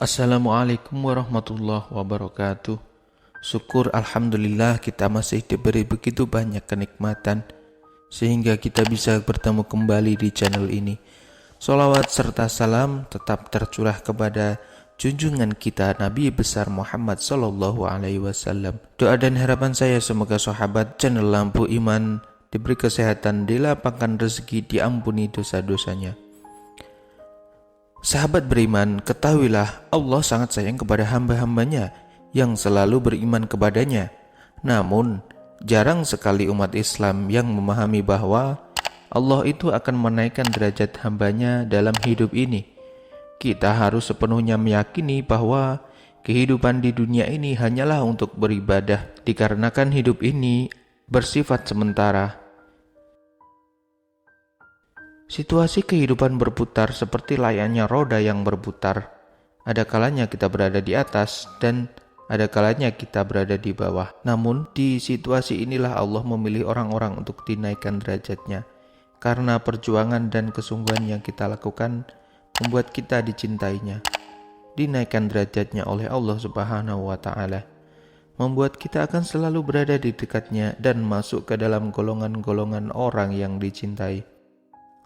Assalamualaikum warahmatullahi wabarakatuh. Syukur Alhamdulillah kita masih diberi begitu banyak kenikmatan sehingga kita bisa bertemu kembali di channel ini. Sholawat serta salam tetap tercurah kepada junjungan kita Nabi besar Muhammad Sallallahu Alaihi Wasallam. Doa dan harapan saya semoga sahabat channel Lampu Iman diberi kesehatan, dilapangkan rezeki, diampuni dosa-dosanya. Sahabat beriman, ketahuilah Allah sangat sayang kepada hamba-hambanya yang selalu beriman kepadanya. Namun, jarang sekali umat Islam yang memahami bahwa Allah itu akan menaikkan derajat hambanya dalam hidup ini. Kita harus sepenuhnya meyakini bahwa kehidupan di dunia ini hanyalah untuk beribadah, dikarenakan hidup ini bersifat sementara. Situasi kehidupan berputar seperti layaknya roda yang berputar. Ada kalanya kita berada di atas dan ada kalanya kita berada di bawah. Namun di situasi inilah Allah memilih orang-orang untuk dinaikkan derajatnya. Karena perjuangan dan kesungguhan yang kita lakukan membuat kita dicintainya. Dinaikkan derajatnya oleh Allah Subhanahu wa Ta'ala. Membuat kita akan selalu berada di dekatnya dan masuk ke dalam golongan-golongan orang yang dicintai.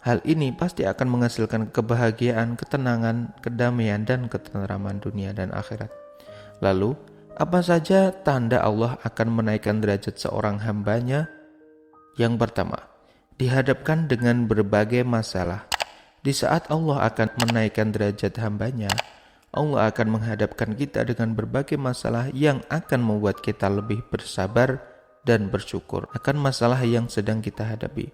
Hal ini pasti akan menghasilkan kebahagiaan, ketenangan, kedamaian, dan ketenteraman dunia dan akhirat. Lalu, apa saja tanda Allah akan menaikkan derajat seorang hambanya? Yang pertama, dihadapkan dengan berbagai masalah. Di saat Allah akan menaikkan derajat hambanya, Allah akan menghadapkan kita dengan berbagai masalah yang akan membuat kita lebih bersabar dan bersyukur akan masalah yang sedang kita hadapi.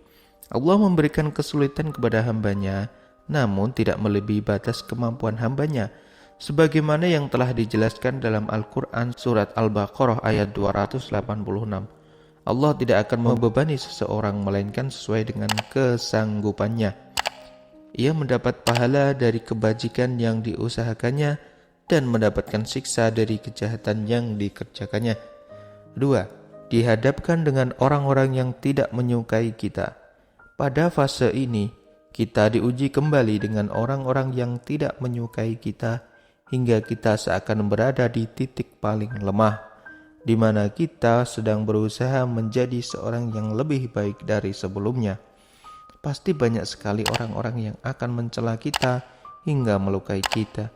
Allah memberikan kesulitan kepada hambanya, namun tidak melebihi batas kemampuan hambanya. Sebagaimana yang telah dijelaskan dalam Al-Quran surat Al-Baqarah ayat 286. Allah tidak akan membebani seseorang melainkan sesuai dengan kesanggupannya. Ia mendapat pahala dari kebajikan yang diusahakannya dan mendapatkan siksa dari kejahatan yang dikerjakannya. 2. Dihadapkan dengan orang-orang yang tidak menyukai kita. Pada fase ini, kita diuji kembali dengan orang-orang yang tidak menyukai kita hingga kita seakan berada di titik paling lemah, di mana kita sedang berusaha menjadi seorang yang lebih baik dari sebelumnya. Pasti banyak sekali orang-orang yang akan mencela kita hingga melukai kita.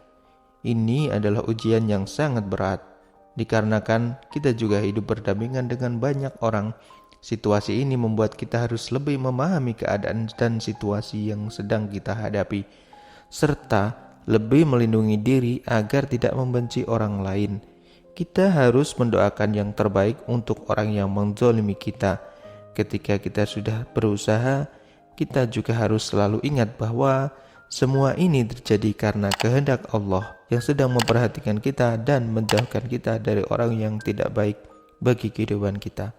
Ini adalah ujian yang sangat berat, dikarenakan kita juga hidup berdampingan dengan banyak orang. Situasi ini membuat kita harus lebih memahami keadaan dan situasi yang sedang kita hadapi, serta lebih melindungi diri agar tidak membenci orang lain. Kita harus mendoakan yang terbaik untuk orang yang menzalimi kita. Ketika kita sudah berusaha, kita juga harus selalu ingat bahwa semua ini terjadi karena kehendak Allah yang sedang memperhatikan kita dan menjauhkan kita dari orang yang tidak baik bagi kehidupan kita.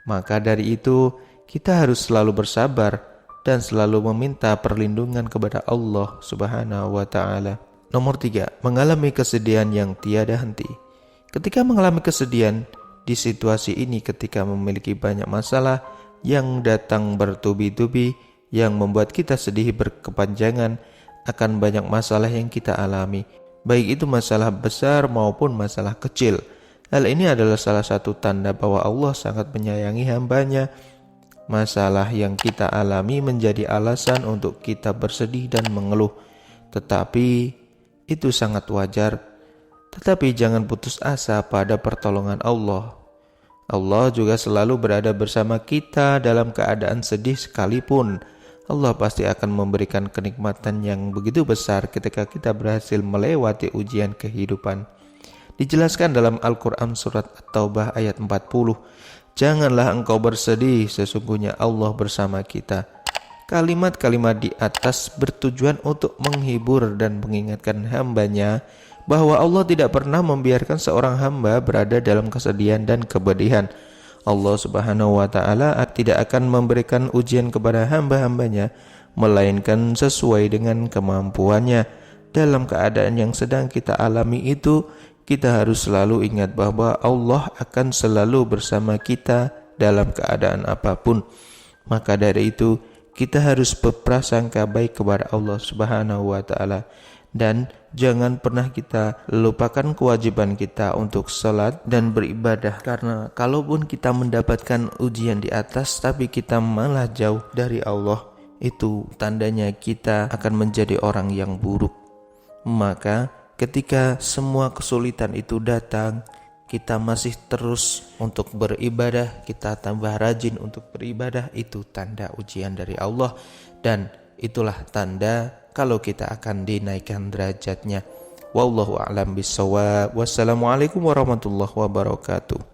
Maka dari itu, kita harus selalu bersabar dan selalu meminta perlindungan kepada Allah Subhanahu wa Ta'ala. Nomor 3, mengalami kesedihan yang tiada henti. Ketika mengalami kesedihan di situasi ini, ketika memiliki banyak masalah yang datang bertubi-tubi yang membuat kita sedih berkepanjangan akan banyak masalah yang kita alami, baik itu masalah besar maupun masalah kecil. Hal ini adalah salah satu tanda bahwa Allah sangat menyayangi hambanya. Masalah yang kita alami menjadi alasan untuk kita bersedih dan mengeluh. Tetapi itu sangat wajar. Tetapi jangan putus asa pada pertolongan Allah. Allah juga selalu berada bersama kita dalam keadaan sedih sekalipun. Allah pasti akan memberikan kenikmatan yang begitu besar ketika kita berhasil melewati ujian kehidupan. Dijelaskan dalam Al-Quran surat At-Taubah ayat 40, janganlah engkau bersedih, sesungguhnya Allah bersama kita. Kalimat-kalimat di atas bertujuan untuk menghibur dan mengingatkan hambanya bahwa Allah tidak pernah membiarkan seorang hamba berada dalam kesedihan dan kepedihan. Allah Subhanahu wa Ta'ala tidak akan memberikan ujian kepada hamba-hambanya melainkan sesuai dengan kemampuannya. Dalam keadaan yang sedang kita alami itu, kita harus selalu ingat bahwa Allah akan selalu bersama kita dalam keadaan apapun. Maka dari itu, kita harus berprasangka baik kepada Allah Subhanahu wa Ta'ala dan jangan pernah kita lupakan kewajiban kita untuk sholat dan beribadah. Karena kalaupun kita mendapatkan ujian di atas tapi kita malah jauh dari Allah, itu tandanya kita akan menjadi orang yang buruk. Maka ketika semua kesulitan itu datang, kita masih terus untuk beribadah, kita tambah rajin untuk beribadah, itu tanda ujian dari Allah. Dan itulah tanda kalau kita akan dinaikkan derajatnya. Wallahu a'lam bishawab. Wassalamualaikum warahmatullahi wabarakatuh.